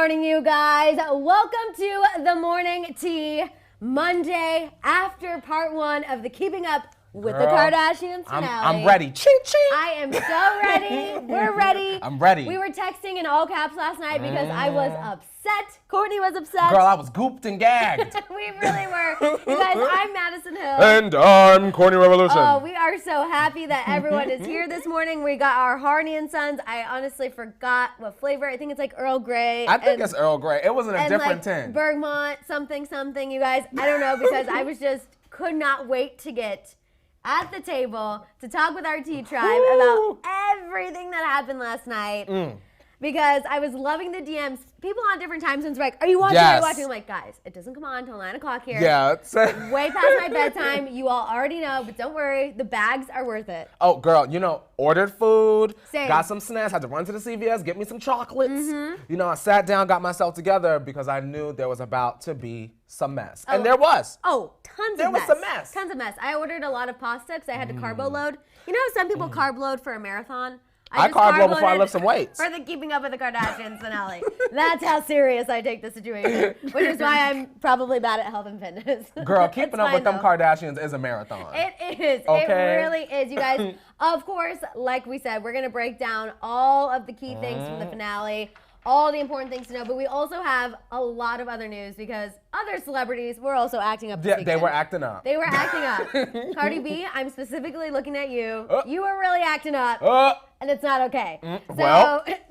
morning, you guys. Welcome to the Morning Tea Monday after part one of the Keeping Up with the Kardashians finale. I'm ready. Ching, ching. I am so ready. We're ready. I'm ready. We were texting in all caps last night because I was upset. Courtney was upset. Girl, I was gooped and gagged. We really were. You guys, I'm Maddison Hill. And I'm Courtney Revolution. Oh, we are so happy that everyone is here this morning. We got our Harney and Sons. I honestly forgot what flavor. I think it's like Earl Grey. I think it's Earl Grey. It was in a different like tint. Bergamot, something, you guys. I don't know because I was just could not wait to get at the table to talk with our tea tribe about everything that happened last night. Because I was loving the DMs. People on different time zones were like, are you watching? Are you watching? I'm like, guys, it doesn't come on until 9 o'clock here. Yeah. Way past my bedtime. You all already know, but don't worry. The bags are worth it. Oh, girl, ordered food, Same. got some snacks, had to run to the CVS, get me some chocolates. I sat down, got myself together because I knew there was about to be some mess. And there was. Oh, tons There of was mess. some mess. Tons of mess. I ordered a lot of pasta because I had to carbo load. You know how some people carb load for a marathon? I just carb load before I lift some weights. For the Keeping Up with the Kardashians finale. That's how serious I take the situation, which is why I'm probably bad at health and fitness. Girl, keeping up with them Kardashians is a marathon. It is. Okay. It really is, you guys. Of course, like we said, we're going to break down all of the key things from the finale, all the important things to know, but we also have a lot of other news because other celebrities were also acting up this weekend. They were acting up. They were acting up. Cardi B, I'm specifically looking at you. You were really acting up. And it's not okay.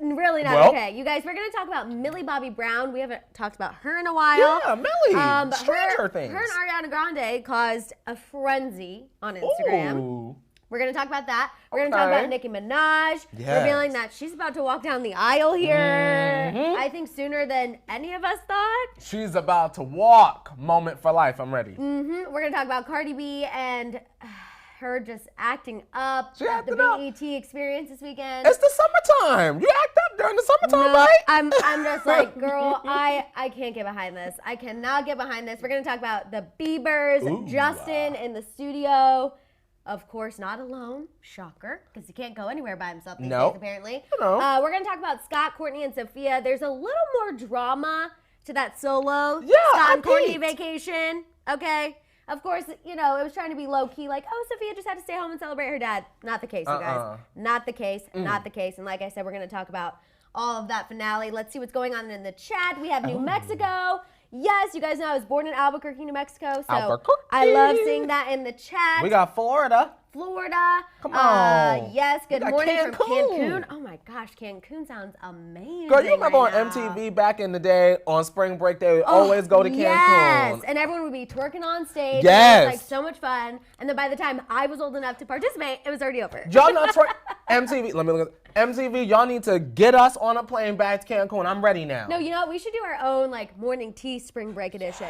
Really not okay. You guys, we're going to talk about Millie Bobby Brown. We haven't talked about her in a while. Yeah, Millie. Stranger Things. Her and Ariana Grande caused a frenzy on Instagram. Ooh. We're going to talk about that. We're going to talk about Nicki Minaj, revealing that she's about to walk down the aisle here. I think sooner than any of us thought. She's about to walk. Moment for life. I'm ready. We're going to talk about Cardi B and her just acting up. She acted the up. BET experience this weekend. It's the summertime. You act up during the summertime, right? I'm just like, girl, I can't get behind this. I cannot get behind this. We're going to talk about the Biebers, Justin in the studio. Of course, not alone. Shocker, because he can't go anywhere by himself these days, apparently. No. We're going to talk about Scott, Courtney, and Sophia. There's a little more drama to that solo Scott and Courtney vacation. Okay. Of course, it was trying to be low-key, like, oh, Sophia just had to stay home and celebrate her dad. Not the case, you guys. Not the case. Not the case. And like I said, we're going to talk about all of that finale. Let's see what's going on in the chat. We have New Mexico. Yes, you guys know I was born in Albuquerque, New Mexico, so I love seeing that in the chat. We got Florida. Come on. Yes, good morning Cancun. from Cancun. Oh my gosh, Cancun sounds amazing. Girl, you remember on MTV back in the day on spring break, they would always go to Cancun. Yes, and everyone would be twerking on stage. Yes. It was like so much fun. And then by the time I was old enough to participate, it was already over. Y'all not MTV, let me look at MTV, y'all need to get us on a plane back to Cancun. I'm ready now. No, we should do our own morning tea spring break edition.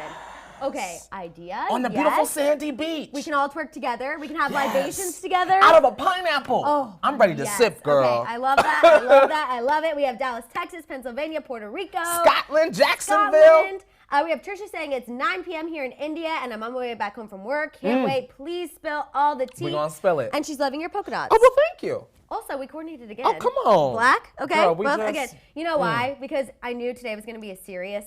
Okay, idea. On the beautiful sandy beach. We can all twerk together. We can have libations together. Out of a pineapple. Oh, I'm ready to sip, girl. Okay, I love that. I love that. I love it. We have Dallas, Texas, Pennsylvania, Puerto Rico. Scotland, Jacksonville. We have Tristan saying it's 9 p.m. here in India, and I'm on my way back home from work. Can't wait. Please spill all the tea. We're going to spill it. And she's loving your polka dots. Oh, well, thank you. Also, we coordinated again. Oh, come on. Black? Okay. Girl, Both again. You know why? Because I knew today was going to be a serious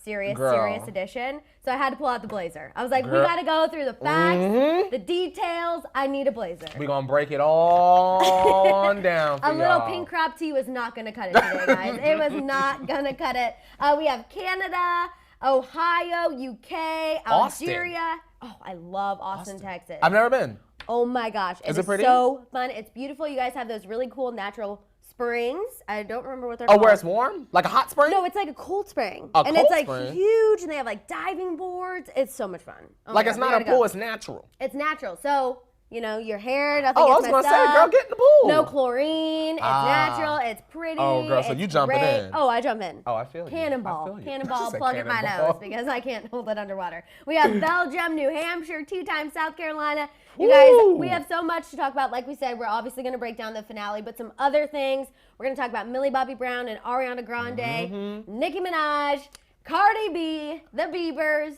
edition. So I had to pull out the blazer. I was like, we got to go through the facts, the details. I need a blazer. We're going to break it all on down for A little pink crop tee was not going to cut it today, guys. It was not going to cut it. We have Canada, Ohio, UK, Algeria. Oh, I love Austin, Texas. I've never been. Oh my gosh. Is it pretty? So fun. It's beautiful. You guys have those really cool natural springs. I don't remember what they're called. Oh, where it's warm? Like a hot spring? No, it's like a cold spring. And it's like huge, and they have diving boards. It's so much fun. Oh like it's not a pool, it's natural. It's natural. So, your hair, nothing I gets was going to messed say, up. girl, get in the pool. No chlorine. It's natural. It's pretty. Oh, girl, so you jumping in. Oh, I jump in. Oh, I feel you. Cannonball. Cannonball, She said plug in my cannonball. nose because I can't hold it underwater. We have Belgium, New Hampshire, 2 times South Carolina. You guys, we have so much to talk about. Like we said, we're obviously going to break down the finale, but some other things. We're going to talk about Millie Bobby Brown and Ariana Grande, Nicki Minaj, Cardi B, the Biebers.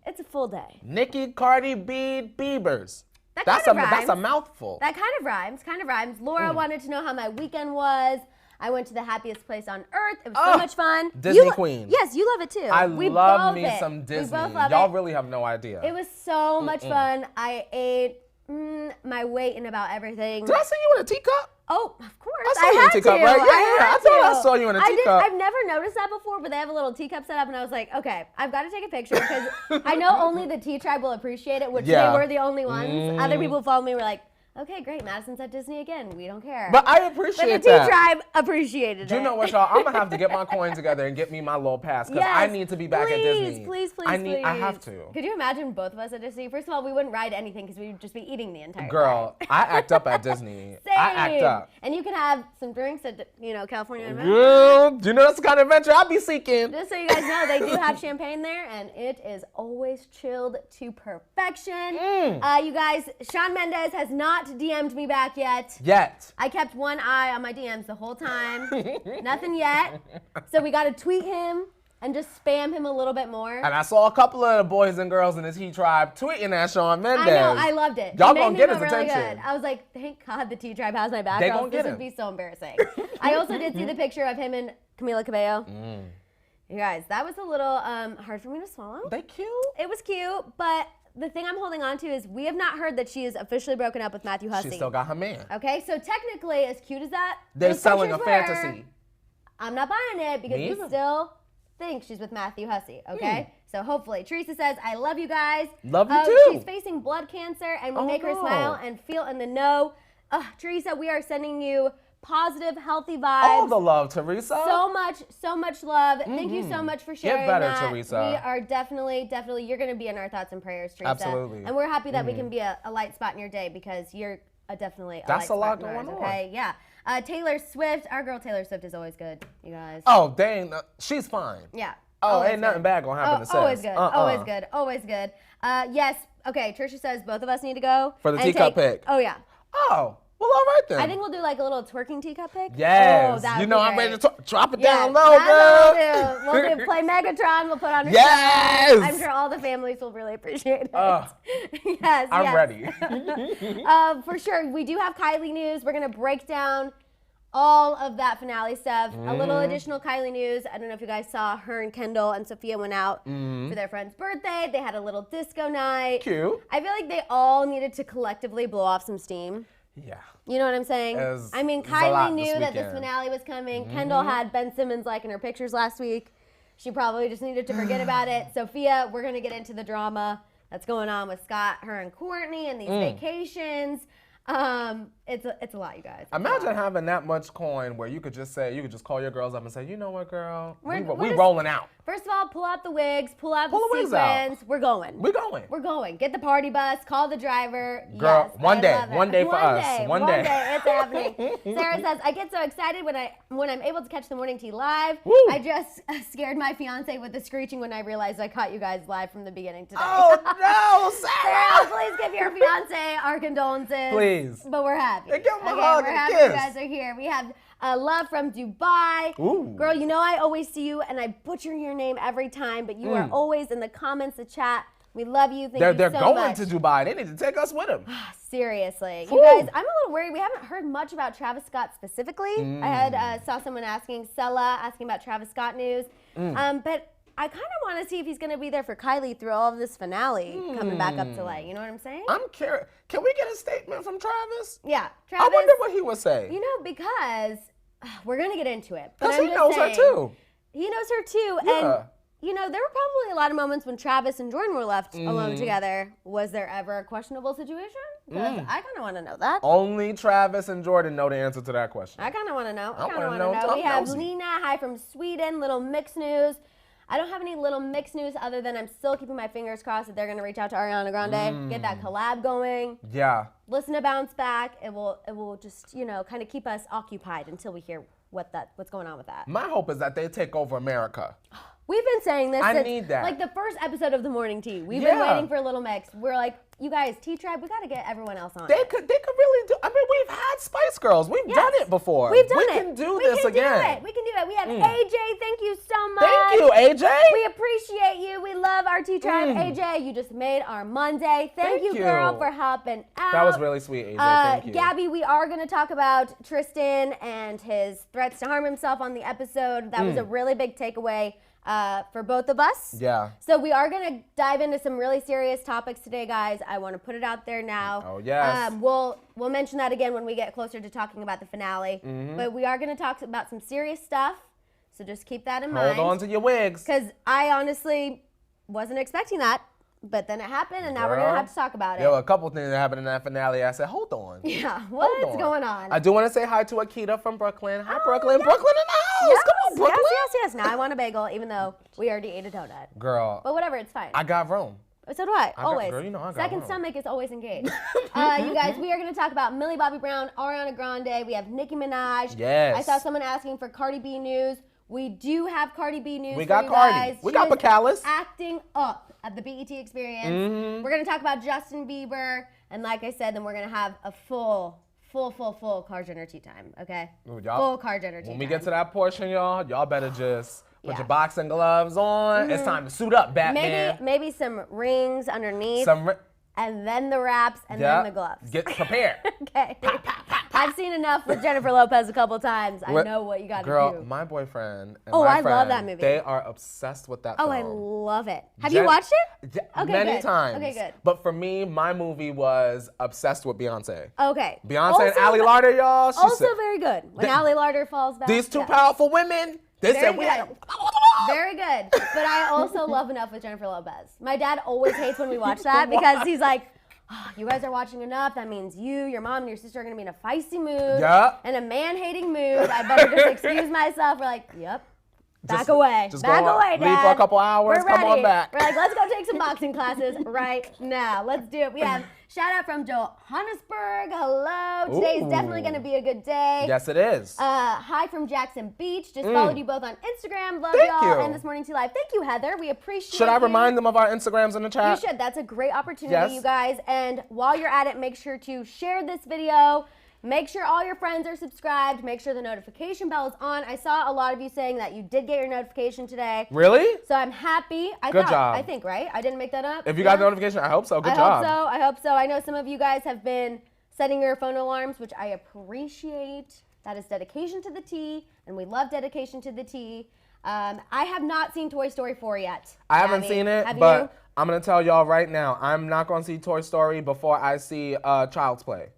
It's a full day. Nicki, Cardi B, Biebers. That's a mouthful. That kind of rhymes. Laura wanted to know how my weekend was. I went to the happiest place on earth. It was so much fun. Disney Queen. Yes, you love it too. I love me some Disney. We both love Y'all it. really have no idea. It was so much fun. I ate my weight in about everything. Did I see you in a teacup? Oh, of course. I saw you in a teacup, right? Yeah, I thought I saw you in a teacup. I've never noticed that before, but they have a little teacup set up, and I was like, okay, I've got to take a picture because I know only the Tea Tribe will appreciate it, which they were the only ones. Other people who followed me were like, okay, great, Maddison's at Disney again. We don't care. But I appreciate that. But the Tea Tribe appreciated it. Do you know what, y'all? I'm going to have to get my coin together and get me my little pass because I need to be back at Disney. Please. I have to. Could you imagine both of us at Disney? First of all, we wouldn't ride anything because we'd just be eating the entire Girl, time. I act up at Disney. Same. I act up. And you can have some drinks at, California Adventure. Girl, do you know that's the kind of adventure I'll be seeking? Just so you guys know, they do have champagne there, and it is always chilled to perfection. You guys, Shawn Mendes has not DM'd me back yet. I kept one eye on my DMs the whole time. Nothing yet. So we got to tweet him and just spam him a little bit more. And I saw a couple of the boys and girls in the Tea Tribe tweeting at Shawn Mendes. I know, I loved it. Y'all gonna get his really attention. Good. I was like, thank God the Tea Tribe has my back. They gonna get this him. would be so embarrassing. I also did see the picture of him and Camila Cabello. You guys, that was a little hard for me to swallow. They cute? It was cute, but the thing I'm holding on to is we have not heard that she is officially broken up with Matthew Hussey. She still got her man. Okay, so technically, as cute as that, they're selling a fantasy. I'm not buying it because we still think she's with Matthew Hussey, okay? So hopefully. Teresa says, I love you guys. Love you too. She's facing blood cancer and we make her smile and feel in the know. Teresa, we are sending you positive, healthy vibes. All the love, Teresa. So much love. Thank you so much for sharing Get better, that. Teresa. We are definitely, you're going to be in our thoughts and prayers, Teresa. Absolutely. And we're happy that we can be a light spot in your day because you're definitely a That's light a lot spot in going ours, on. okay? Yeah. Taylor Swift, our girl Taylor Swift is always good, you guys. Oh, dang. She's fine. Yeah. Oh, ain't nothing bad going to happen to Seth. Always good. Always good. Yes. Okay, Trisha says both of us need to go. For the teacup pick. Oh, yeah. Oh. Well, all right then. I think we'll do like a little twerking teacup pick. Yes. Oh, You know I'm ready to drop it down Yes, low, that's girl. what we'll do. Play Megatron. We'll put on a Yes. show. I'm sure all the families will really appreciate it. Yes. I'm ready. For sure. We do have Kylie news. We're going to break down all of that finale stuff. A little additional Kylie news. I don't know if you guys saw her and Kendall and Sophia went out for their friend's birthday. They had a little disco night. Cute. I feel like they all needed to collectively blow off some steam. Yeah. You know what I'm saying? I mean, Kylie knew that this finale was coming. Kendall had Ben Simmons liking her pictures last week. She probably just needed to forget about it. Sophia, we're going to get into the drama that's going on with Scott, her, and Courtney and these vacations. It's a lot, you guys. Imagine having that much coin where you could just call your girls up and say, you know what, girl, we just rolling out. First of all, pull out the wigs, pull out the wigs out. sequins. We're going. We're going. Get the party bus, call the driver. Girl, yes, one day for us. One day, it's happening. Sarah says, I get so excited when I'm able to catch the morning tea live. Woo. I just scared my fiance with the screeching when I realized I caught you guys live from the beginning today. Oh no, Sarah! Please give your fiance our condolences. Please. But we're happy. Give him a hug we're and happy kiss. you guys are here. We have love from Dubai. Ooh. Girl, you know I always see you and I butcher your name every time, but you are always in the comments, the chat. We love you. Thank you so much. They're going to Dubai. They need to take us with them. Seriously. Ooh. You guys, I'm a little worried. We haven't heard much about Travis Scott specifically. I had saw someone asking, Sella, asking about Travis Scott news. But I kind of want to see if he's going to be there for Kylie through all of this finale coming back up to light. You know what I'm saying? I'm curious. Can we get a statement from Travis? Yeah. Travis, I wonder what he would say. You know, because we're going to get into it. Because he knows her too. He knows her too. Yeah. And, you know, there were probably a lot of moments when Travis and Jordan were left alone together. Was there ever a questionable situation? Because I kind of want to know that. Only Travis and Jordan know the answer to that question. I kind of want to know. I kind of want to know. We have Lena, hi from Sweden, little mixed news. I don't have any little mixed news other than I'm still keeping my fingers crossed that they're going to reach out to Ariana Grande, get that collab going. Yeah. Listen to Bounce Back. It will just, you know, kind of keep us occupied until we hear what's going on with that. My hope is that they take over America. We've been saying this since, need that. like, the first episode of The Morning Tea. We've been waiting for a little mix. We're like, you guys, Tea Tribe, we got to get everyone else on. They could really do. I mean, we've had Spice Girls. We've done it before. We've done we it. We can do this again. We can do it. We have AJ. Thank you so much. Thank you, AJ. We appreciate you. We love our Tea Tribe. AJ, you just made our Monday. Thank you, girl, for helping out. That was really sweet, AJ. Thank you. Gabby, we are going to talk about Tristan and his threats to harm himself on the episode. That was a really big takeaway for both of us. Yeah. So we are going to dive into some really serious topics today, guys. I want to put it out there now. Oh, yes. We'll mention that again when we get closer to talking about the finale. But we are going to talk about some serious stuff. So just keep that in mind. Hold on to your wigs. Because I honestly wasn't expecting that. But then it happened, and now we're going to have to talk about it. There were a couple things that happened in that finale. I said, hold on. Yeah, what's going on? I do want to say hi to Akita from Brooklyn. Hi, Brooklyn. Yes. Brooklyn in the house. Come on, Brooklyn. Yes. Now I want a bagel, even though we already ate a donut. Girl. But whatever, it's fine. I got room. So do I, always. Girl, you know I got Second room. stomach is always engaged. You guys, we are going to talk about Millie Bobby Brown, Ariana Grande. We have Nicki Minaj. Yes. I saw someone asking for Cardi B news. We do have Cardi B news. We got Cardi. We got Bacalis. Acting up at the BET Experience. We're going to talk about Justin Bieber. And like I said, then we're going to have a full car dinner tea time, okay? Full car dinner tea time. When we get to that portion, y'all better just put your boxing gloves on. It's time to suit up, Batman. Maybe some rings underneath. And then the wraps, and then the gloves. Get prepared. Okay. I've seen enough with Jennifer Lopez a couple times. I know what you got to do. Girl, my boyfriend and I friend, love that movie. They are obsessed with that film. I love it. Have you watched it? Okay, many times. Okay, good. But for me, my movie was obsessed with Beyonce. Okay. Beyonce and Ali Larter, y'all. Also very good. When Ali Larter falls back. These two powerful women. They said we had Very good. But I also love Enough with Jennifer Lopez. My dad always hates when we watch that because he's like, you guys are watching Enough. That means you, your mom, and your sister are going to be in a feisty mood and a man-hating mood. I better just excuse myself. We're like, yep. Back away, Dad. Leave for a couple hours. We're ready. Come on back. We're like, let's go take some boxing classes right now. Let's do it. We have shout out from Johannesburg. Hello. Today is definitely going to be a good day. Yes, it is. Hi from Jackson Beach. Just followed you both on Instagram. Love Thank y'all. you. And This Morning Tea Live. Thank you, Heather. We appreciate Should I you. remind them of our Instagrams in the chat? You should. That's a great opportunity, you guys. And while you're at it, make sure to share this video. Make sure all your friends are subscribed. Make sure the notification bell is on. I saw a lot of you saying that you did get your notification today. Really? So I'm happy. Good job. I think, right? I didn't make that up. If you got the notification, I hope so. Good job. I hope so. I know some of you guys have been setting your phone alarms, which I appreciate. That is dedication to the tea, and we love dedication to the tea. I have not seen Toy Story 4 yet. I haven't seen it, but I'm going to tell y'all right now, I'm not going to see Toy Story before I see Child's Play.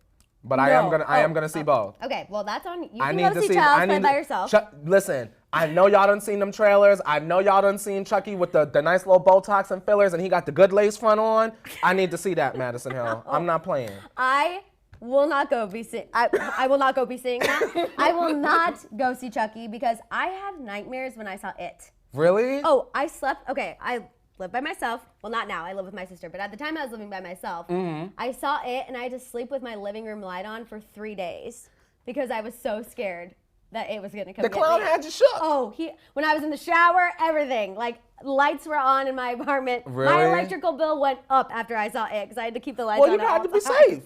But I am gonna see both. Okay, well that's on you. You can go see Child's Play by yourself. Listen, I know y'all done seen them trailers. I know y'all done seen Chucky with the nice little Botox and fillers, and he got the good lace front on. I need to see that, Maddison Hill. I'm not playing. I will not go be seeing. I will not go be seeing that. I will not go see Chucky because I had nightmares when I saw it. Really? Oh, I slept. Okay, I live by myself. Well, not now. I live with my sister. But at the time I was living by myself, I saw it, and I had to sleep with my living room light on for 3 days because I was so scared that it was going to come. The clown had you shook. Oh, when I was in the shower, everything. Like, lights were on in my apartment. Really? My electrical bill went up after I saw it because I had to keep the lights on. Well, you had to be safe.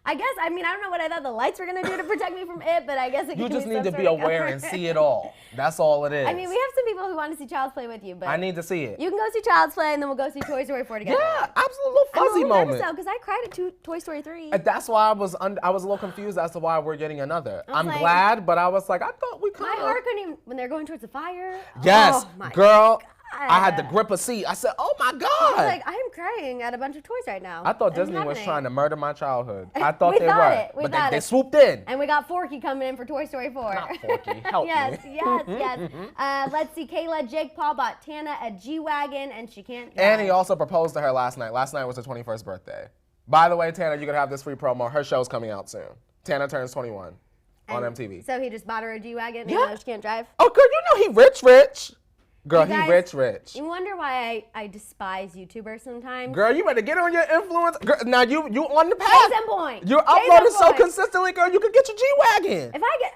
I guess, I don't know what I thought the lights were going to do to protect me from it, but I guess it You just need to be aware and see it all. That's all it is. I mean, we have some people who want to see Child's Play with you, but I need to see it. You can go see Child's Play, and then we'll go see Toy Story 4 together. Yeah, absolute little fuzzy moment. Because I cried at Toy Story 3. That's why I was a little confused as to why we're getting another. I'm glad, but I was like, I thought we kind of. My heart couldn't even, when they're going towards the fire. Yes, oh, girl. I had to grip a seat. I said, oh my God. I was like, I am crying at a bunch of toys right now. I thought Disney was trying to murder my childhood. I thought they were. But they swooped in. And we got Forky coming in for Toy Story 4. Not Forky. Help me. Yes. Let's see. Kayla, Jake Paul bought Tana a G-Wagon, and she can't drive. And he also proposed to her last night. Last night was her 21st birthday. By the way, Tana, you're going to have this free promo. Her show's coming out soon. Tana turns 21 on MTV. So he just bought her a G-Wagon even though she can't drive? Oh, girl, you know he rich. Girl, he rich. You wonder why I despise YouTubers sometimes. Girl, you better get on your influence. Girl, now you on the path. Case in point. You're uploading so consistently, girl. You could get your G-Wagon. If I get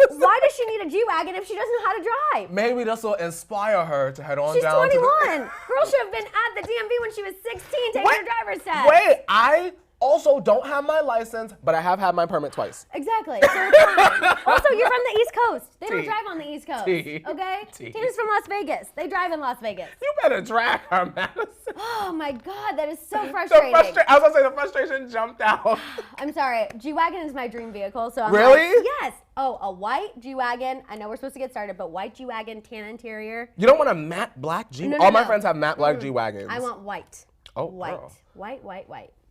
why does she need a G-Wagon if she doesn't know how to drive? Maybe this will inspire her to head on She's down. She's 21. Girl should have been at the DMV when she was 16 taking her driver's test. Wait, I Also, don't have my license, but I have had my permit twice. Exactly. So it's fine. Also, you're from the East Coast. They don't T. drive on the East Coast. T. Okay? T. Tina's from Las Vegas. They drive in Las Vegas. You better drag her, Madison. Oh my God, that is so frustrating. I was gonna say the frustration jumped out. I'm sorry. G-Wagon is my dream vehicle, so I'm Really? like, yes. Oh, a white G-Wagon. I know we're supposed to get started, but white G-Wagon, tan interior. You don't want a matte black G? No, All my friends have matte black G-Wagons. I want white. Oh, white. girl. White.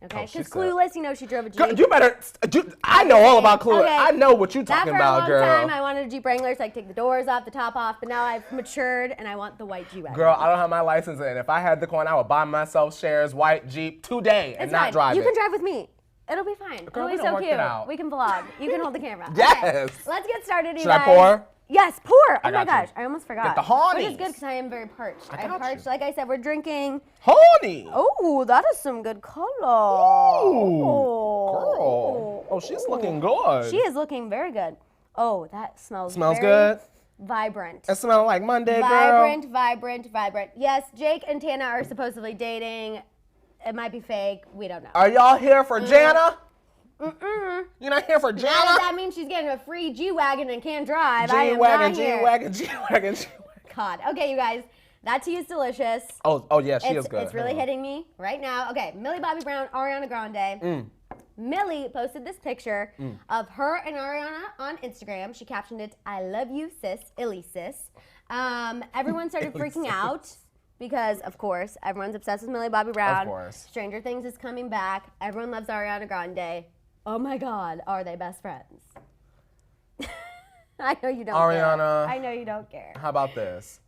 Okay? Oh, she Because said- Clueless, you know, she drove a Jeep. Girl, you better. I know all about Clueless. Okay. I know what you That talking for about, a long girl. time, I wanted a Jeep Wrangler, so I take the doors off, the top off, but now I've matured and I want the white G-Wagon. Girl, I don't have my license, and if I had the coin, I would buy myself shares white Jeep today and It's not fine. drive You it. can drive with me. It'll be fine. Girl, It'll we be done so worked it cute. out. We can vlog. You can hold the camera. Yes. Okay, let's get started, you Should I guys. pour? Yes, pour. Oh my got you. gosh, I almost forgot. Get the honeys. Which is good because I am very parched. I I'm got parched. you. Like I said, we're drinking. Honey. Oh, that is some good color. Ooh, Oh. girl. Oh, she's looking good. She is looking very good. Oh, that smells Smells very good. vibrant. It smells like Monday, girl. Vibrant. Yes, Jake and Tana are supposedly dating. It might be fake. We don't know. Are y'all here for Jana? You're not here for Now Jana? that means she's getting a free G-Wagon and can't drive. I am not here. G-Wagon. God. Okay, you guys. That tea is delicious. Oh yeah, she is good. It's really Hang on. hitting me right now. Okay, Millie Bobby Brown, Ariana Grande. Millie posted this picture of her and Ariana on Instagram. She captioned it, "I love you, sis, illy sis." Everyone started freaking out because, of course, everyone's obsessed with Millie Bobby Brown. Of course. Stranger Things is coming back. Everyone loves Ariana Grande. Oh my God, are they best friends? I know you don't Ariana. care. I know you don't care. How about this?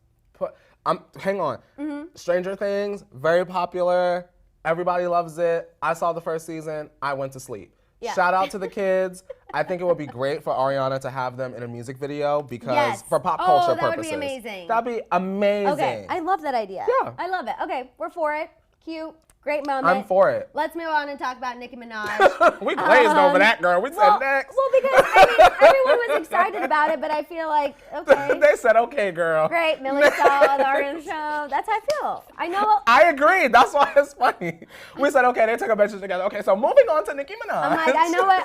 Hang on. Mm-hmm. Stranger Things, very popular. Everybody loves it. I saw the first season. I went to sleep. Yeah. Shout out to the kids. I think it would be great for Ariana to have them in a music video because Yes. for pop culture that would purposes. be amazing. That'd be amazing. Okay, I love that idea. Yeah. I love it. Okay, we're for it. Cute. Great moment. I'm for it. Let's move on and talk about Nicki Minaj. We glazed over that, girl. We said next. Well, because I mean, everyone was excited about it, but I feel like, okay, They said, okay, girl. great. Millie saw the Ariana show. That's how I feel. I know. I agree. That's why it's funny. We said, okay, they took a picture together. Okay, so moving on to Nicki Minaj. I'm like,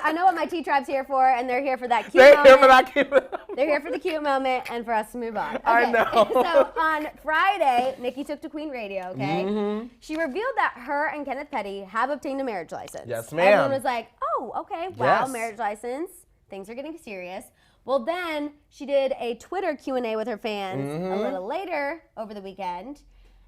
I know what my T Tribe's here for, and they're here for that cute They're moment. here for that cute. They're here for the cute moment and for us to move on. Okay. I know. So on Friday, Nicki took to Queen Radio, okay? Mm-hmm. She revealed that her and Kenneth Petty have obtained a marriage license. Yes, ma'am. Everyone was like, oh, okay, wow, Yes. marriage license. Things are getting serious. Well, then she did a Twitter Q&A with her fans Mm-hmm. a little later over the weekend,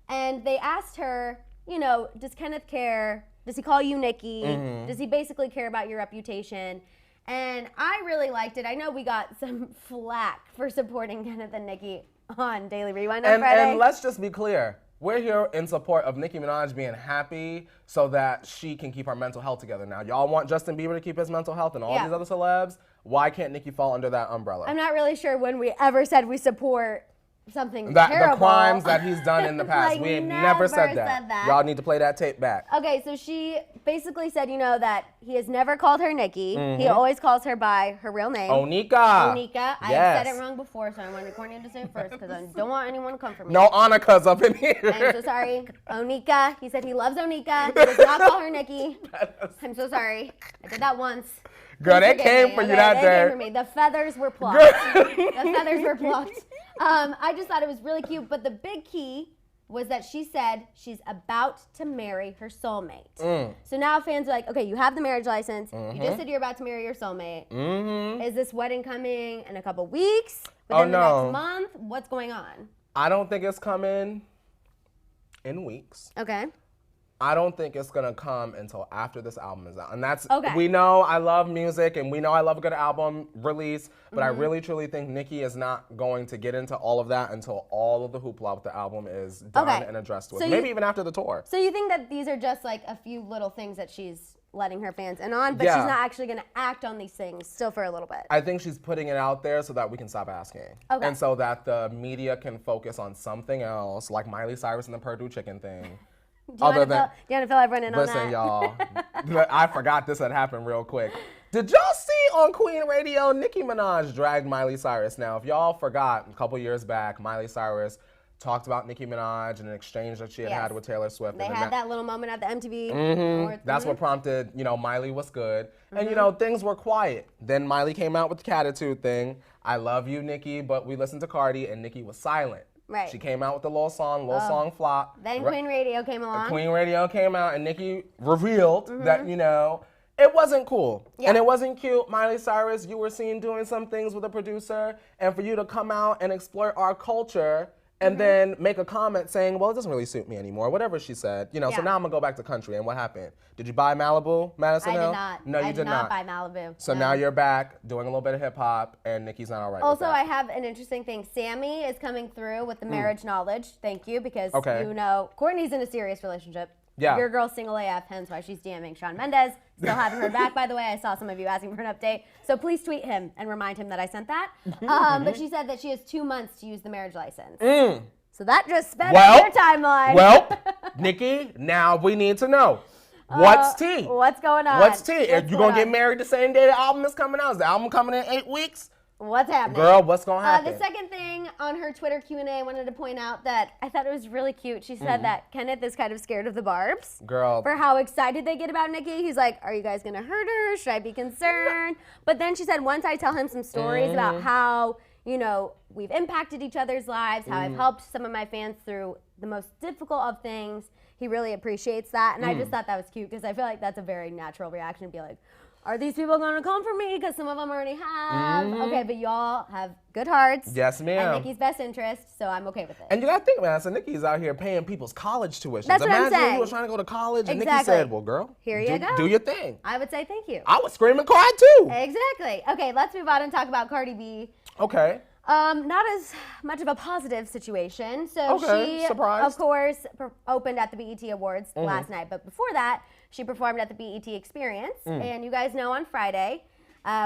and they asked her, you know, does Kenneth care? Does he call you Nicki? Mm-hmm. Does he basically care about your reputation? And I really liked it. I know we got some flack for supporting Kenneth and Nicki on Daily Rewind on Friday. And let's just be clear. We're here in support of Nicki Minaj being happy so that she can keep her mental health together. Now, y'all want Justin Bieber to keep his mental health and all Yeah. these other celebs. Why can't Nicki fall under that umbrella? I'm not really sure when we ever said we support something The terrible. crimes that he's done in the past. Like, we ain't never never said said that. that. Y'all need to play that tape back. Okay, so she basically said, you know, that he has never called her Nicki. He always calls her by her real name. Onika. Onika. I have said Yes. it wrong before, so I wanted Courtney to say it first because I don't want anyone to come for me. No Anika's up in here. I'm so sorry. Onika. He said he loves Onika. He does not call her Nicki. I'm so sorry. I did that once. Girl, Please that forgive came me, for you okay? that They day. came for me. The feathers were plucked. Girl. The feathers were plucked. I just thought it was really cute. But the big key was that she said she's about to marry her soulmate. So now fans are like, okay, you have the marriage license. You just said you're about to marry your soulmate. Is this wedding coming in a couple weeks? Within the no. next month? What's going on? I don't think it's coming in weeks. Okay. I don't think it's gonna come until after this album is out. And that's, Okay. we know I love music and we know I love a good album release, but I really truly think Nicki is not going to get into all of that until all of the hoopla with the album is done Okay. and addressed with. So Maybe you- even after the tour. So you think that these are just like a few little things that she's letting her fans in on, but Yeah. she's not actually going to act on these things still for a little bit? I think she's putting it out there so that we can stop asking. Okay. And so that the media can focus on something else, like Miley Cyrus and the Purdue chicken thing. Do you want to fill everyone in on Listen, that? y'all, I forgot this had happened real quick. Did y'all see on Queen Radio, Nicki Minaj dragged Miley Cyrus? Now, if y'all forgot, a couple years back, Miley Cyrus talked about Nicki Minaj and an exchange that she had with Taylor Swift. They and had that little moment at the MTV. That's what prompted, Miley was good. And, things were quiet. Then Miley came out with the Catitude thing. I love you, Nicki, but we listened to Cardi, and Nicki was silent. Right. She came out with the little song flop. Then Queen Radio came along. Queen Radio came out, and Nicki revealed that, it wasn't cool. Yeah. And it wasn't cute. Miley Cyrus, you were seen doing some things with a producer, and for you to come out and exploit our culture and then make a comment saying, well, it doesn't really suit me anymore, whatever she said. So now I'm going to go back to country. And what happened? Did you buy Malibu, Madison Hill? I did not. No, you did not buy Malibu. So now you're back doing a little bit of hip hop, and Nicki's not all right Also, with that. I have an interesting thing. Sammy is coming through with the marriage knowledge. Thank you, because Courtney's in a serious relationship. Yeah. Your girl's single AF, hence why she's DMing Shawn Mendes. Still haven't heard back, by the way. I saw some of you asking for an update. So please tweet him and remind him that I sent that. But she said that she has 2 months to use the marriage license. So that just sped up your timeline. Well, Nicki, now we need to know. What's tea? What's going on? What's tea? Are you going to get married the same day the album is coming out? Is the album coming in 8 weeks? What's happening? Girl, what's going to happen? The second thing on her Twitter Q&A, I wanted to point out that I thought it was really cute. She said that Kenneth is kind of scared of the Barbs. Girl. For how excited they get about Nicki. He's like, are you guys going to hurt her? Should I be concerned? But then she said, once I tell him some stories about how, we've impacted each other's lives, how I've helped some of my fans through the most difficult of things, he really appreciates that. And I just thought that was cute because I feel like that's a very natural reaction to be like, are these people going to come for me? Because some of them already have. Okay, but y'all have good hearts. Yes, ma'am. And Nicki's best interest, so I'm okay with it. And you got to think, man, so Nicki's out here paying people's college tuition. That's what I'm saying. Imagine you were trying to go to college and Nicki said, well, girl, here you go. Do your thing. I would say thank you. I would scream and cry, too. Exactly. Okay, let's move on and talk about Cardi B. Okay. Not as much of a positive situation. So she, of course, opened at the BET Awards last night. But before that, she performed at the BET Experience. And you guys know on Friday,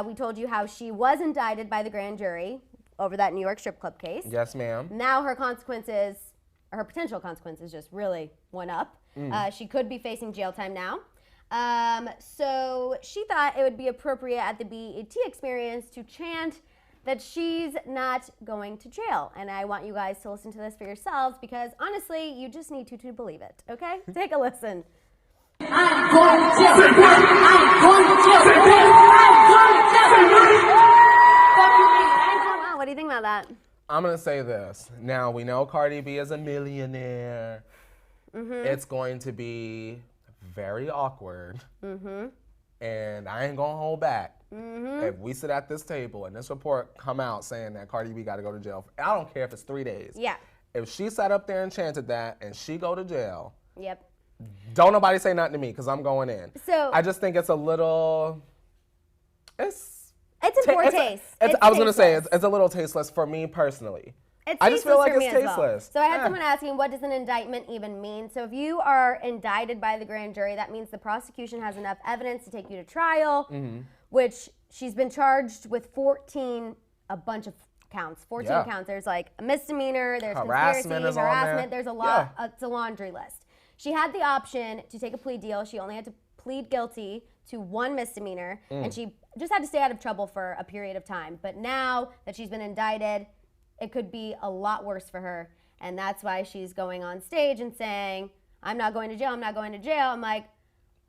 we told you how she was indicted by the grand jury over that New York strip club case. Yes, ma'am. Now her potential consequences just really went up. She could be facing jail time now. So she thought it would be appropriate at the BET Experience to chant that she's not going to jail. And I want you guys to listen to this for yourselves because honestly, you just need to believe it, okay? Take a listen. I'm going to jail. I'm going to jail. I'm going to jail. Wow, what do you think about that? I'm going to say this. Now, we know Cardi B is a millionaire. It's going to be very awkward. And I ain't going to hold back. If we sit at this table and this report come out saying that Cardi B got to go to jail, I don't care if it's 3 days. Yeah. If she sat up there and chanted that and she go to jail, yep. Don't nobody say nothing to me because I'm going in. So I just think it's a little, it's in poor taste. I was going to say, it's a little tasteless for me personally. I just feel like it's tasteless. Well. So I had someone asking, what does an indictment even mean? So if you are indicted by the grand jury, that means the prosecution has enough evidence to take you to trial, which she's been charged with a bunch of counts, 14 counts. There's like a misdemeanor, there's harassment, conspiracy, harassment, there's a lot, it's a laundry list. She had the option to take a plea deal. She only had to plead guilty to one misdemeanor, and she just had to stay out of trouble for a period of time. But now that she's been indicted, it could be a lot worse for her. And that's why she's going on stage and saying, I'm not going to jail, I'm not going to jail. I'm like,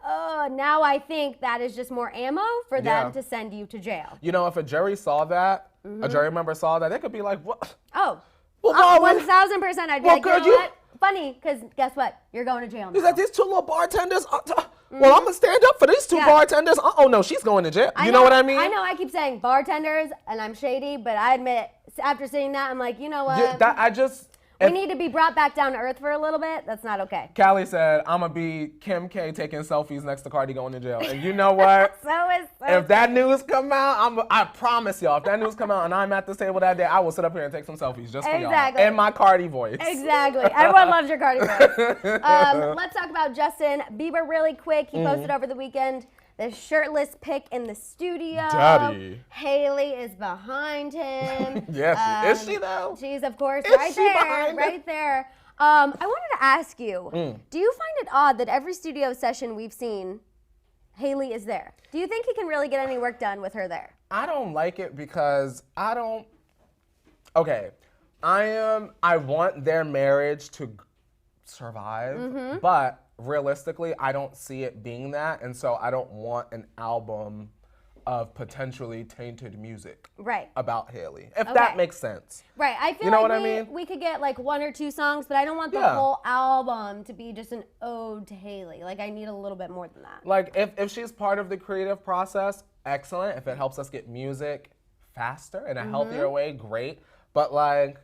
oh, now I think that is just more ammo for them to send you to jail. You know, if a jury saw that, a jury member saw that, they could be like, what? Oh, well, 1,000%. I'd be like, you know what? Funny, because guess what? You're going to jail now. He's like, these two little bartenders, well, I'm going to stand up for these two bartenders. Oh, no, she going to jail. You know what I mean? I know I keep saying bartenders, and I'm shady, but I admit, after seeing that, I'm like, you know what? We need to be brought back down to earth for a little bit. That's not okay. Callie said, I'm going to be Kim K taking selfies next to Cardi going to jail. And you know what? If that news come out, I promise y'all, if that news come out and I'm at this table that day, I will sit up here and take some selfies just for y'all. In my Cardi voice. Exactly. Everyone loves your Cardi voice. Let's talk about Justin Bieber really quick. He posted over the weekend the shirtless pic in the studio. Daddy. Haley is behind him. Yes, is she though? She's of course right there. I wanted to ask you, do you find it odd that every studio session we've seen, Haley is there? Do you think he can really get any work done with her there? I don't like it because okay, I want their marriage to survive, but realistically, I don't see it being that, and so I don't want an album of potentially tainted music about Hailey, if that makes sense. Right, I feel like we could get like 1 or 2 songs, but I don't want the whole album to be just an ode to Hailey. Like, I need a little bit more than that. Like, if she's part of the creative process, excellent. If it helps us get music faster in a healthier way, great. But like,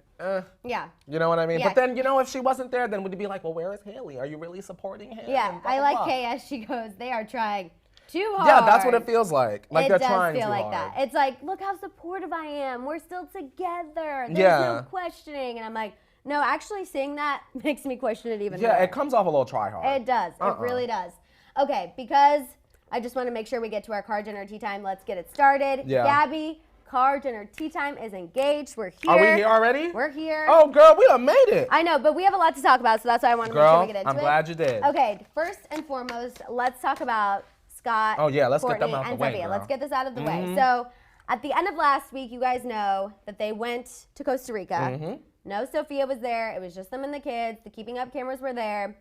yeah. You know what I mean? Yeah. But then, you know, if she wasn't there, then would it be like, well, where is Hailey? Are you really supporting him? Yeah, I like Kay as she goes, they are trying too hard. Yeah, that's what it feels like. Like they're trying too hard. It does feel like that. It's like, look how supportive I am. We're still together. There's no questioning. And I'm like, no, actually seeing that makes me question it even more. Yeah, it comes off a little try hard. It does. It really does. Okay, because I just want to make sure we get to our card dinner tea time. Let's get it started. Yeah. Gabby, card dinner tea time is engaged. We're here. Are we here already? We're here. Oh, girl, we done made it. I know, but we have a lot to talk about, so that's why I want to make sure we get into it. I'm glad you did. Okay, first and foremost, let's talk about Scott, let's Courtney, get them out and the way, Sophia. girl. Let's get this out of the way. So, at the end of last week, you guys know that they went to Costa Rica. No Sophia was there. It was just them and the kids. The keeping up cameras were there.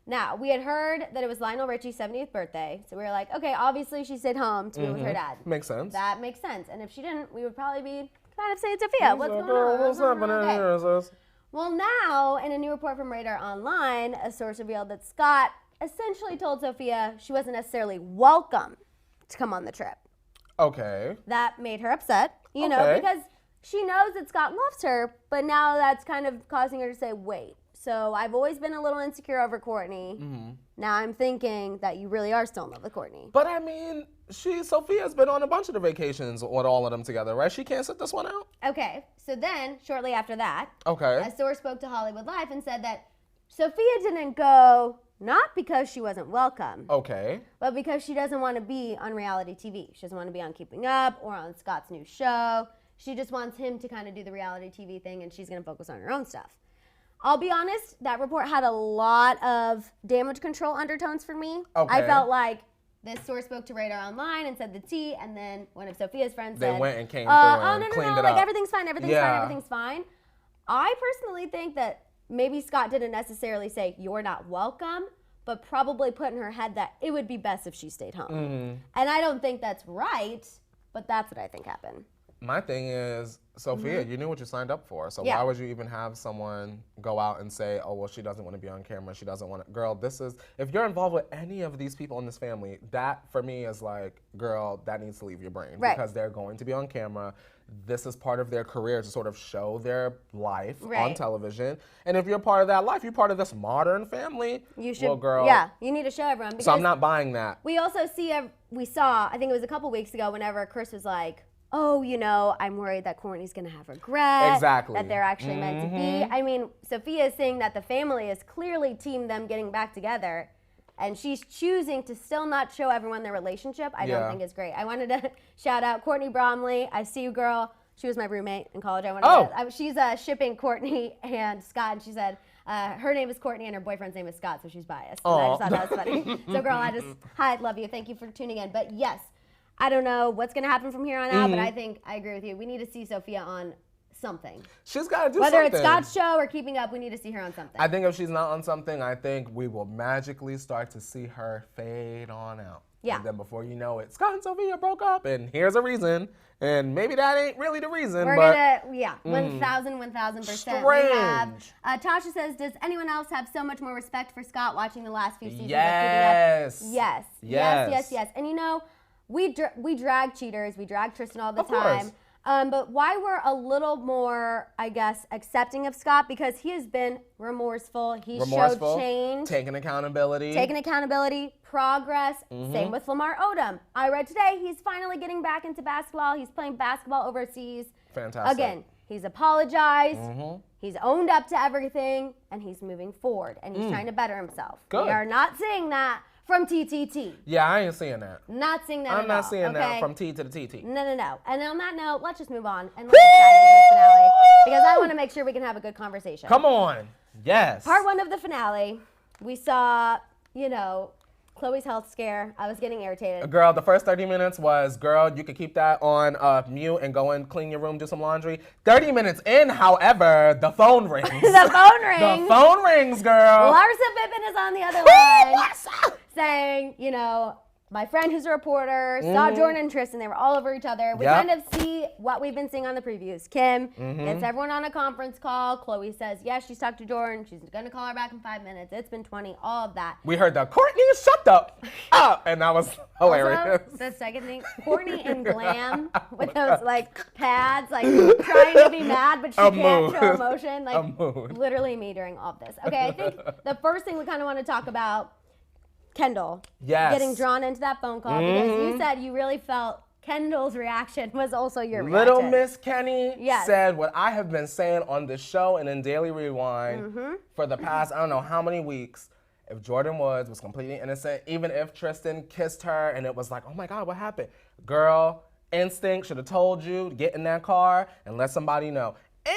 Now, we had heard that it was Lionel Richie's 70th birthday. So we were like, okay, obviously she stayed home to be with her dad. Makes sense. That makes sense. And if she didn't, we would probably be kind of saying, Sophia, what's going on? What's happening here, sis? Well, now, in a new report from Radar Online, a source revealed that Scott essentially told Sophia she wasn't necessarily welcome to come on the trip. Okay. That made her upset, you know, because she knows that Scott loves her, but now that's kind of causing her to say, wait, so I've always been a little insecure over Courtney. Now I'm thinking that you really are still in love with Courtney. But I mean, Sophia's been on a bunch of the vacations with all of them together, right? She can't sit this one out? Okay, so then, shortly after that, a source spoke to Hollywood Life and said that Sophia didn't go not because she wasn't welcome. But because she doesn't want to be on reality TV. She doesn't want to be on Keeping Up or on Scott's new show. She just wants him to kind of do the reality TV thing, and she's going to focus on her own stuff. I'll be honest, that report had a lot of damage control undertones for me. I felt like this source spoke to Radar Online and said the tea, and then one of Sophia's friends said, they went and came through and cleaned it up. Like everything's fine, everything's fine. I personally think that maybe Scott didn't necessarily say, you're not welcome, but probably put in her head that it would be best if she stayed home. And I don't think that's right, but that's what I think happened. My thing is, Sophia, you knew what you signed up for, so why would you even have someone go out and say, oh, well, she doesn't want to be on camera, she doesn't want to, girl, this is, if you're involved with any of these people in this family, that for me is like, girl, that needs to leave your brain, because they're going to be on camera. This is part of their career to sort of show their life on television. And if you're part of that life, you're part of this modern family. You should, well, girl. Yeah, you need to show everyone. So I'm not buying that. We also saw, I think it was a couple weeks ago, whenever Chris was like, oh, you know, I'm worried that Courtney's going to have regret. Exactly. That they're actually meant to be. I mean, Sophia is saying that the family is clearly team them getting back together. And she's choosing to still not show everyone their relationship. I don't think is great. I wanted to shout out Courtney Bromley. I see you, girl. She was my roommate in college. She's shipping Courtney and Scott, and she said her name is Courtney and her boyfriend's name is Scott, so she's biased. And I just thought that was funny. So, girl, I love you. Thank you for tuning in. But yes, I don't know what's going to happen from here on out, but I agree with you. We need to see Sophia on something. She's got to do Whether something. It's Scott's show or Keeping Up, we need to see her on something. I think if she's not on something, I think we will magically start to see her fade on out. Yeah. And then before you know it, Scott and Sophia broke up, and here's a reason. And maybe that ain't really the reason, We're but... 1,000%. Strange. Tasha says, does anyone else have so much more respect for Scott watching the last few seasons yes. of Keeping Up? Yes. And you know, we drag cheaters. We drag Tristan all the time. But why we're a little more, I guess, accepting of Scott, because he has been remorseful. He showed change. Taking accountability. Progress. Same with Lamar Odom. I read today he's finally getting back into basketball. He's playing basketball overseas. Fantastic. Again, he's apologized. He's owned up to everything, and he's moving forward, and he's trying to better himself. Good. We are not seeing that from TTT. Yeah, I ain't seeing that. Not seeing that at all. I'm not seeing that from T to the TT. No. And on that note, let's just move on and let's dive into the finale, because I want to make sure we can have a good conversation. Come on. Yes. Part 1 of the finale, we saw, you know, Chloe's health scare. I was getting irritated. Girl, the first 30 minutes was, girl, you could keep that on mute and go and clean your room, do some laundry. 30 minutes in, however, the phone rings. The phone rings. The phone rings, girl. Larsa Pippen is on the other line saying, you know, my friend who's a reporter saw Jordan and Tristan. They were all over each other. We kind of see what we've been seeing on the previews. Kim gets everyone on a conference call. Chloe says, yes, she's talked to Jordan. She's going to call her back in 5 minutes. It's been 20, all of that. We heard the Courtney, shut up. And that was hilarious. Also, the second thing, Courtney in glam with those like pads, like trying to be mad, but she can't show emotion. Like literally me during all of this. Okay, I think the first thing we kind of want to talk about, Kendall getting drawn into that phone call because you said you really felt Kendall's reaction was also your reaction. Little Miss Kenny said what I have been saying on the show and in Daily Rewind for the past, I don't know how many weeks. If Jordan Woods was completely innocent, even if Tristan kissed her and it was like, oh my God, what happened? Girl, instinct should have told you to get in that car and let somebody know.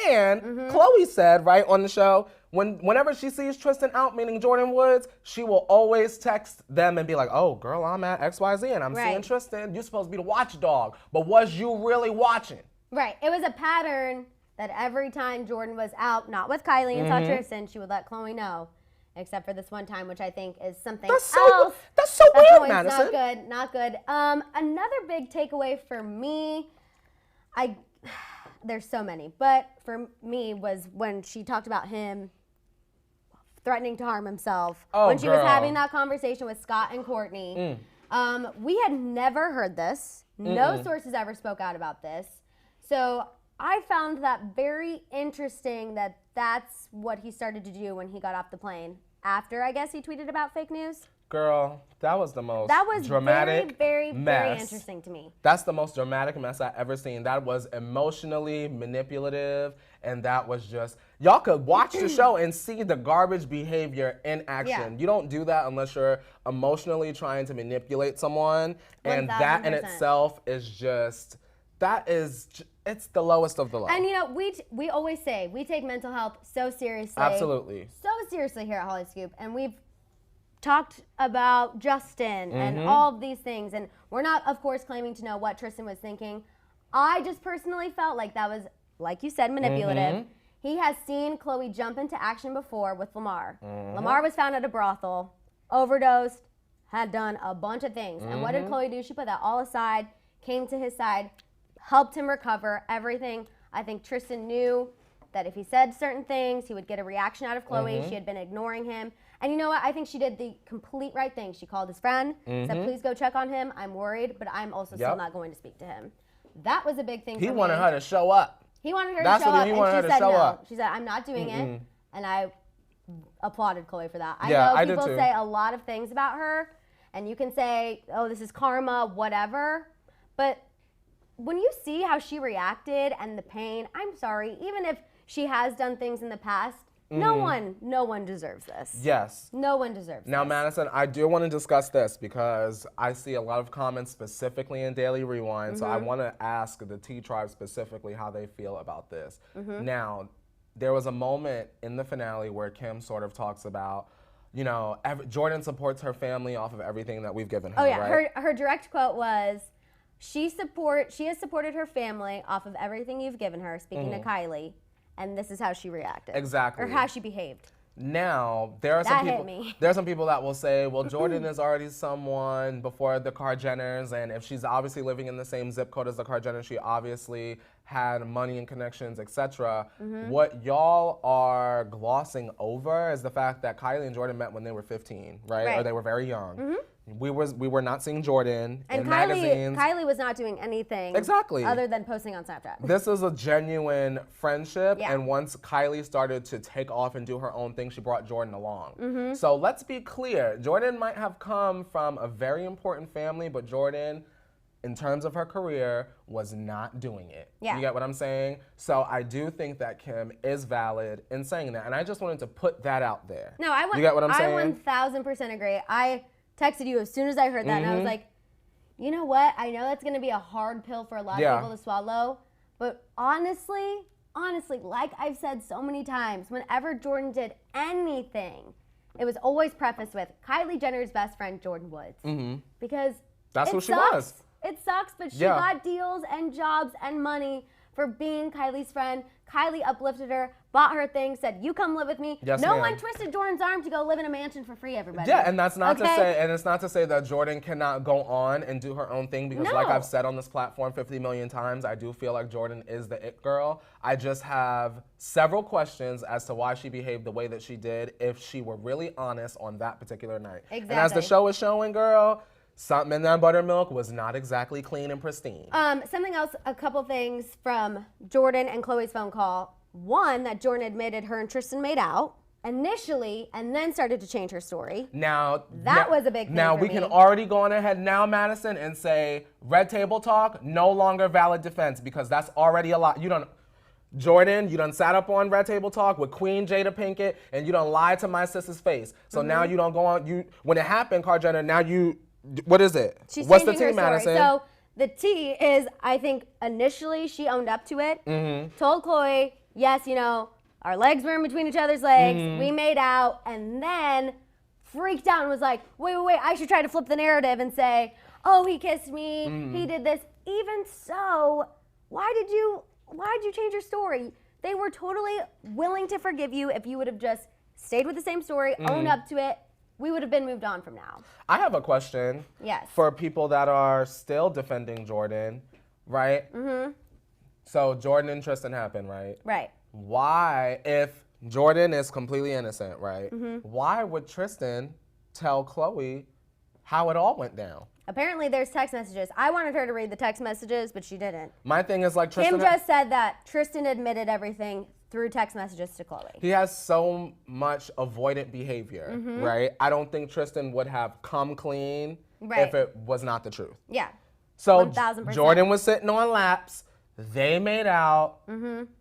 And Chloe said, right on the show, whenever she sees Tristan out, meaning Jordan Woods, she will always text them and be like, oh, girl, I'm at XYZ and I'm seeing Tristan. You're supposed to be the watchdog. But was you really watching? Right. It was a pattern that every time Jordan was out, not with Kylie and saw Tristan, she would let Chloe know. Except for this one time, which I think is something else. That's so weird, Maddison. Not good. Another big takeaway for me, there's so many, but for me was when she talked about him threatening to harm himself. When she was having that conversation with Scott and Courtney. We had never heard this. No sources ever spoke out about this. So I found that very interesting that that's what he started to do when he got off the plane. After, I guess, he tweeted about fake news. Girl, that was the most dramatic very mess. interesting to me. That's the most dramatic mess I've ever seen. That was emotionally manipulative, and that was just, y'all could watch the show and see the garbage behavior in action. You don't do that unless you're emotionally trying to manipulate someone, and 1000%. That in itself is just, it's the lowest of the low. And you know, we always say, we take mental health so seriously. Absolutely. So seriously here at Hollyscoop, and we've talked about Justin and all of these things, and we're not, of course, claiming to know what Tristan was thinking. I just personally felt like that was, like you said, manipulative. He has seen Chloe jump into action before with Lamar. Lamar was found at a brothel, overdosed, had done a bunch of things. And what did Chloe do? She put that all aside, came to his side, helped him recover everything. I think Tristan knew that if he said certain things, he would get a reaction out of Chloe. She had been ignoring him. And you know what? I think she did the complete right thing. She called his friend, said, please go check on him. I'm worried, but I'm also still not going to speak to him. That was a big thing for me. He wanted her to show up. He wanted her to show up, and she said no. She said, I'm not doing it. And I applauded Chloe for that. I know people say a lot of things about her, and you can say, oh, this is karma, whatever. But when you see how she reacted and the pain, I'm sorry, even if she has done things in the past, no one deserves this. Yes. No one deserves Now, this. Maddison, I do want to discuss this because I see a lot of comments specifically in Daily Rewind, so I want to ask the T-Tribe specifically how they feel about this. Now, there was a moment in the finale where Kim sort of talks about, you know, Jordan supports her family off of everything that we've given her, right? Her direct quote was, she has supported her family off of everything you've given her, speaking to Kylie. And this is how she reacted. Exactly. Or how she behaved. Now, there are some people that will say, well, Jordan is already someone before the Kar-Jenners, and if she's obviously living in the same zip code as the Kar-Jenners, she obviously had money and connections, etc. What y'all are glossing over is the fact that Kylie and Jordan met when they were 15, right? Or they were very young. We were not seeing Jordan in magazines. Kylie was not doing anything other than posting on Snapchat. This is a genuine friendship, and once Kylie started to take off and do her own thing, she brought Jordan along. So let's be clear. Jordan might have come from a very important family, but Jordan, in terms of her career, was not doing it. You get what I'm saying? So I do think that Kim is valid in saying that, and I just wanted to put that out there. No, you get what I'm saying? I 1000% agree. I texted you as soon as I heard that, and I was like, you know what? I know that's going to be a hard pill for a lot of people to swallow, but honestly, like I've said so many times, whenever Jordan did anything it was always prefaced with Kylie Jenner's best friend, Jordan Woods. Because That's it who she sucks. was. It sucks, but she Yeah. got deals and jobs and money for being Kylie's friend. Kylie uplifted her, bought her things, said, "You come live with me." Yes, no ma'am. one twisted Jordan's arm to go live in a mansion for free, everybody. Yeah, and that's not to Okay? say, and it's not to say that Jordan cannot go on and do her own thing, because like No. I've said on this platform 50 million times, I do feel like Jordan is the it girl. I just have several questions as to why she behaved the way that she did, if she were really honest on that particular night. Exactly. And as the show is showing, girl, something in that buttermilk was not exactly clean and pristine. Something else, a couple things from Jordan and Chloe's phone call. One, that Jordan admitted her and Tristan made out initially and then started to change her story. Now That was a big thing Now for we can me. already go on ahead now, Madison, and say red table talk no longer valid defense, because that's already a lot. Jordan, you done sat up on red table talk with Queen Jada Pinkett, and you done lied to my sister's face. So now you don't go on. When it happened, Kar Jenner, now you. What is it? She's What's the changing tea, her story. Madison? So the tea is, I think initially she owned up to it, told Chloe, yes, our legs were in between each other's legs, we made out, and then freaked out and was like, wait, I should try to flip the narrative and say, oh, he kissed me, he did this. Even so, why did you change your story? They were totally willing to forgive you if you would have just stayed with the same story, owned up to it. We would have been moved on from now. I have a question. Yes. For people that are still defending Jordan, right? So Jordan and Tristan happened, right? Right. Why, if Jordan is completely innocent, right? Why would Tristan tell Chloe how it all went down? Apparently there's text messages. I wanted her to read the text messages, but she didn't. My thing is like Tristan. Kim just said that Tristan admitted everything through text messages to Chloe. He has so much avoidant behavior, right? I don't think Tristan would have come clean if it was not the truth. Yeah. So 1000%. Jordan was sitting on laps. They made out.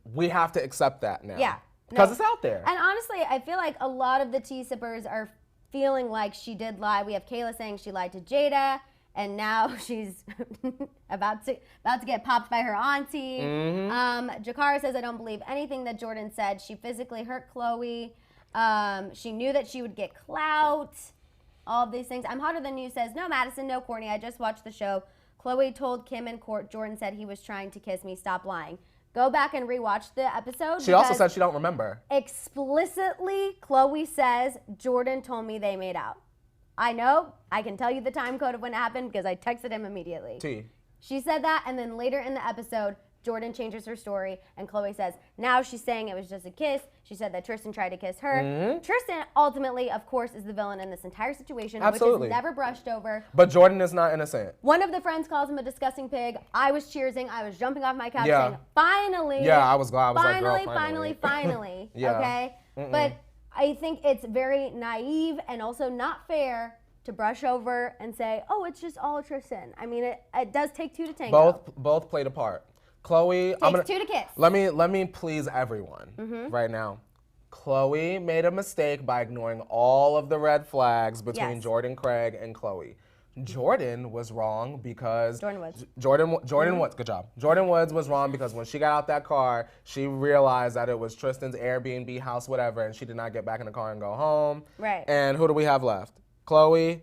We have to accept that now. Yeah. Because it's out there. And honestly, I feel like a lot of the tea sippers are feeling like she did lie. We have Kayla saying she lied to Jada, and now she's about to get popped by her auntie. Jakara says, I don't believe anything that Jordan said. She physically hurt Chloe. She knew that she would get clout. All of these things. I'm Hotter Than You says, no, Maddison, no, Courtney. I just watched the show. Chloe told Kim in court, Jordan said he was trying to kiss me. Stop lying. Go back and rewatch the episode. She also said she don't remember. Explicitly, Chloe says, Jordan told me they made out. I know. I can tell you the time code of when it happened because I texted him immediately. T. She said that, and then later in the episode, Jordan changes her story, and Chloe says, now she's saying it was just a kiss. She said that Tristan tried to kiss her. Tristan, ultimately, of course, is the villain in this entire situation, Absolutely. which is never brushed over. But Jordan is not innocent. One of the friends calls him a disgusting pig. I was cheersing. I was jumping off my couch Yeah. saying, finally. Yeah, I was glad. I was Finally, like, girl, finally. Yeah. Okay? But I think it's very naive and also not fair to brush over and say, oh, it's just all Tristan. I mean, it does take two to tango. Both played a part. Chloe, Takes two to kiss. Let me please everyone right now. Chloe made a mistake by ignoring all of the red flags between Yes. Jordan Craig and Chloe. Jordan was wrong because Jordan Woods. Jordan Woods, good job. Jordan Woods was wrong because when she got out that car, she realized that it was Tristan's Airbnb house, whatever, and she did not get back in the car and go home. Right. And who do we have left? Chloe.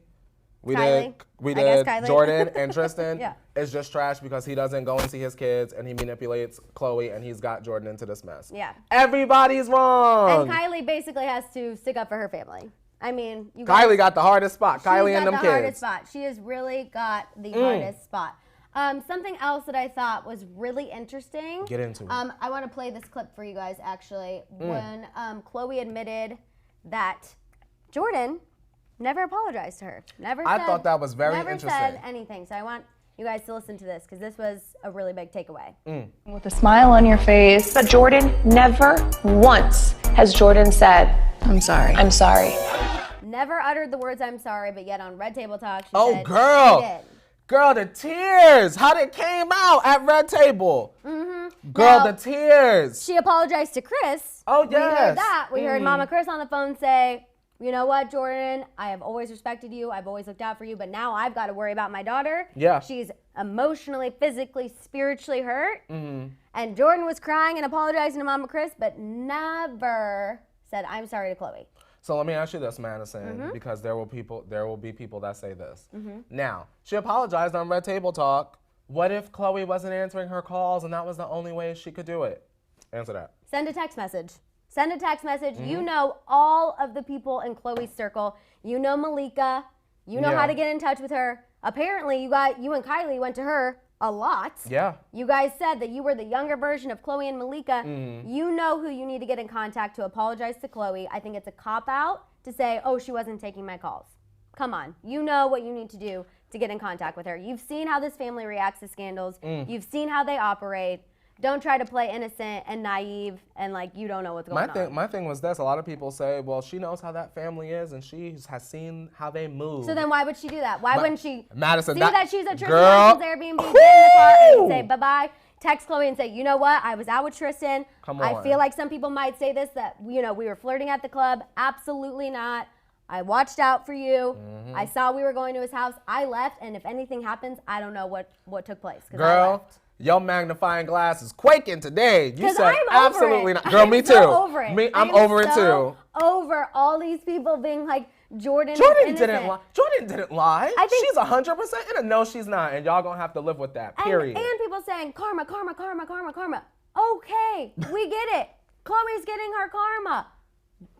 We Kylie. did Kylie. Jordan and Tristan. Yeah. Is just trash because he doesn't go and see his kids and he manipulates Chloe and he's got Jordan into this mess. Yeah. Everybody's wrong. And Kylie basically has to stick up for her family. I mean, you guys, Kylie got the hardest spot. Kylie and them got the hardest kids. spot. She has really got the hardest spot. Something else that I thought was really interesting. Get into it. I want to play this clip for you guys, actually. When Chloe admitted that Jordan never apologized to her. I thought that was very never interesting. said anything. So I want you guys to listen to this because this was a really big takeaway. With a smile on your face. But Jordan, never once has Jordan said, I'm sorry. I'm sorry. Never uttered the words "I'm sorry," but yet on Red Table Talk, she Oh, said girl. she did. Girl, the tears. How it came out at Red Table. Girl, Now, the tears. She apologized to Chris. Oh, We heard yes. that. We heard Mama Chris on the phone say, you know what, Jordan, I have always respected you. I've always looked out for you, but now I've got to worry about my daughter. Yeah. She's emotionally, physically, spiritually hurt. And Jordan was crying and apologizing to Mama Chris, but never said, I'm sorry to Chloe. So let me ask you this, Madison, because there will be people that say this. Now, she apologized on Red Table Talk. What if Chloe wasn't answering her calls and that was the only way she could do it? Answer that. Send a text message. Send a text message. You know all of the people in Chloe's circle. You know Malika. You know how to get in touch with her. Apparently, you and Kylie went to her a lot. Yeah. You guys said that you were the younger version of Chloe and Malika. You know who you need to get in contact to apologize to Chloe. I think it's a cop-out to say, oh, she wasn't taking my calls. Come on. You know what you need to do to get in contact with her. You've seen how this family reacts to scandals. You've seen how they operate. Don't try to play innocent and naive and like you don't know what's going on. My thing was this. A lot of people say, well, she knows how that family is and she has seen how they move. So then why would she do that? Why wouldn't she Madison, see that she's at Tristan Thompson's Airbnb, get in the car and say bye-bye, text Chloe and say, you know what, I was out with Tristan. Come on. I feel like some people might say this, that we were flirting at the club. Absolutely not. I watched out for you. I saw we were going to his house. I left, and if anything happens, I don't know what took place. Girl, your magnifying glass is quaking today. You said I'm absolutely over it. not. Girl, me too. So over it. I'm over it too. Over all these people being like, Jordan didn't lie. Jordan didn't lie. I think she's 100% in. No, she's not. And y'all gonna have to live with that, period. And people saying, karma, karma, karma, karma, karma. Okay, we get it. Chloe's getting her karma.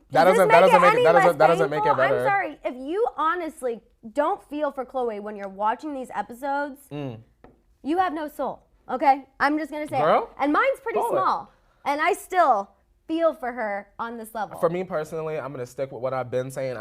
That doesn't make it better. I'm sorry. If you honestly don't feel for Chloe when you're watching these episodes, you have no soul. Okay? I'm just going to say it. And mine's pretty small. And I still feel for her on this level. For me personally, I'm going to stick with what I've been saying.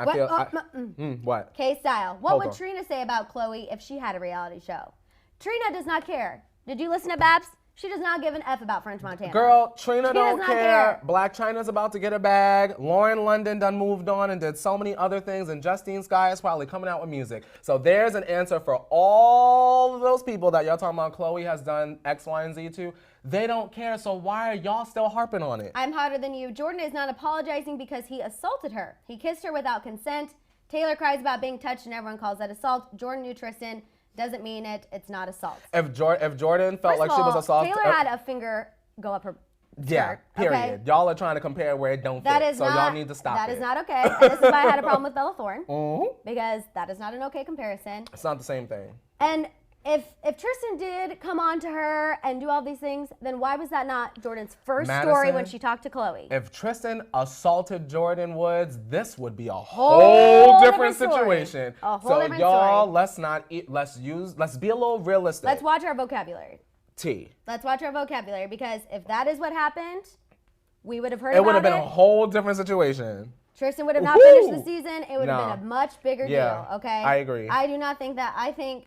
What? K-Style. What would Trina say about Chloe if she had a reality show? Trina does not care. Did you listen to Babs? She does not give an F about French Montana. Girl, Trina don't care. Black China's about to get a bag. Lauren London done moved on and did so many other things. And Justine Skye is probably coming out with music. So there's an answer for all of those people that y'all talking about Chloe has done X, Y, and Z to. They don't care, so why are y'all still harping on it? I'm hotter than you. Jordan is not apologizing because he assaulted her. He kissed her without consent. Taylor cries about being touched and everyone calls that assault. Jordan knew Tristan. Doesn't mean it. It's not assault. If Jordan felt like she was assaulted, Taylor had a finger go up her skirt, period. Okay? Y'all are trying to compare where it don't fit. So y'all need to stop That it. is not okay. And this is why I had a problem with Bella Thorne. Because that is not an okay comparison. It's not the same thing. And if Tristan did come on to her and do all these things, then why was that not Jordan's first story when she talked to Chloe? If Tristan assaulted Jordan Woods, this would be a whole different situation. A whole different y'all, story. let's be a little realistic. Let's watch our vocabulary. T. Let's watch our vocabulary, because if that is what happened, we would have heard about it. It would have been a whole different situation. Tristan would have not finished the season. It would have been a much bigger deal, okay? I agree. I do not think that. I think...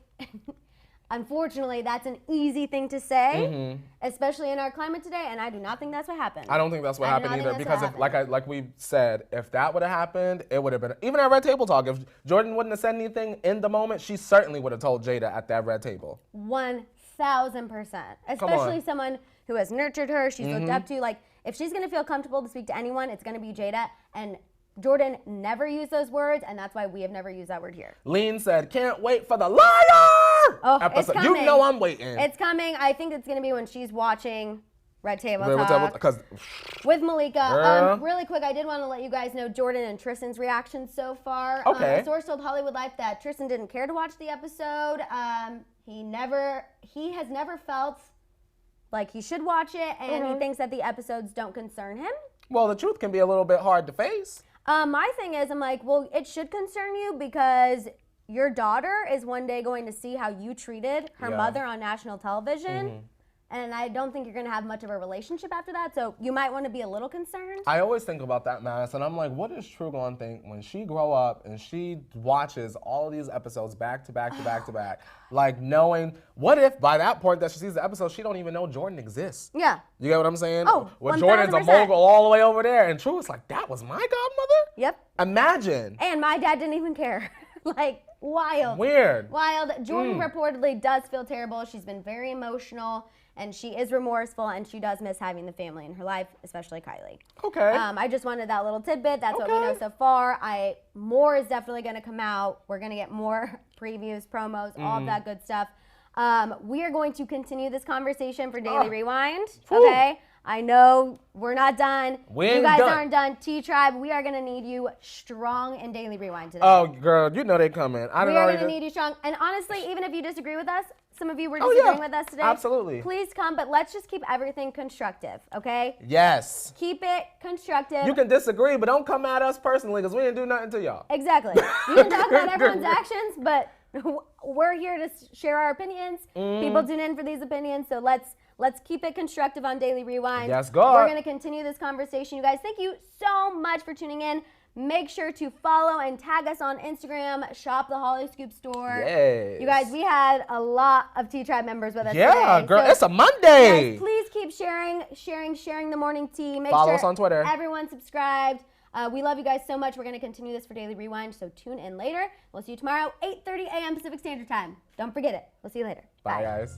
Unfortunately, that's an easy thing to say, especially in our climate today, and I do not think that's what happened. I don't think that's what happened either, because if, like we said, if that would have happened, it would have been, even at Red Table Talk, if Jordan wouldn't have said anything in the moment, she certainly would have told Jada at that red table. 1,000%. Especially someone who has nurtured her, she's looked up to. Like, if she's going to feel comfortable to speak to anyone, it's going to be Jada, and Jordan never used those words, and that's why we have never used that word here. Lean said, can't wait for the liar episode. It's coming. You know I'm waiting. It's coming. I think it's going to be when she's watching Red Table Talk with Malika. Really quick, I did want to let you guys know Jordan and Tristan's reaction so far. A source told Hollywood Life that Tristan didn't care to watch the episode. He has never felt like he should watch it, and he thinks that the episodes don't concern him. Well, the truth can be a little bit hard to face. My thing is, I'm like, well, it should concern you because your daughter is one day going to see how you treated her mother on national television. And I don't think you're going to have much of a relationship after that. So you might want to be a little concerned. I always think about that, Madison. I'm like, what is True going to think when she grow up and she watches all of these episodes back to back to back to back? Like, knowing, what if by that point that she sees the episode, she don't even know Jordan exists? Yeah. You get what I'm saying? Oh, well, Jordan's a mogul all the way over there. And True is like, that was my godmother? Yep. Imagine. And my dad didn't even care. Like, wild. Weird. Wild. Jordan reportedly does feel terrible. She's been very emotional. And she is remorseful, and she does miss having the family in her life, especially Kylie. Okay. I just wanted that little tidbit. That's what we know so far. More is definitely going to come out. We're going to get more previews, promos, all of that good stuff. We are going to continue this conversation for Daily Rewind. Okay. I know we're not done. We you ain't guys done. aren't done. T-Tribe, we are going to need you strong in Daily Rewind today. Oh, girl, you know they coming. We are going to need you strong. And honestly, even if you disagree with us, some of you were yeah. disagreeing with us today. Absolutely. Please come, but let's just keep everything constructive, okay? Yes. Keep it constructive. You can disagree, but don't come at us personally because we didn't do nothing to y'all. Exactly. You can talk about everyone's actions, but we're here to share our opinions. People tune in for these opinions, so let's keep it constructive on Daily Rewind. Yes, God. We're going to continue this conversation. You guys, thank you so much for tuning in. Make sure to follow and tag us on Instagram, shop the Hollyscoop store. Yes. You guys, we had a lot of T-Tribe members with us Yeah, today. girl, So it's a Monday. guys, please keep sharing the morning tea. Make Follow sure us on Twitter. everyone's subscribed. We love you guys so much. We're going to continue this for Daily Rewind, so tune in later. We'll see you tomorrow, 8:30 a.m. Pacific Standard Time. Don't forget it. We'll see you later. Bye, guys.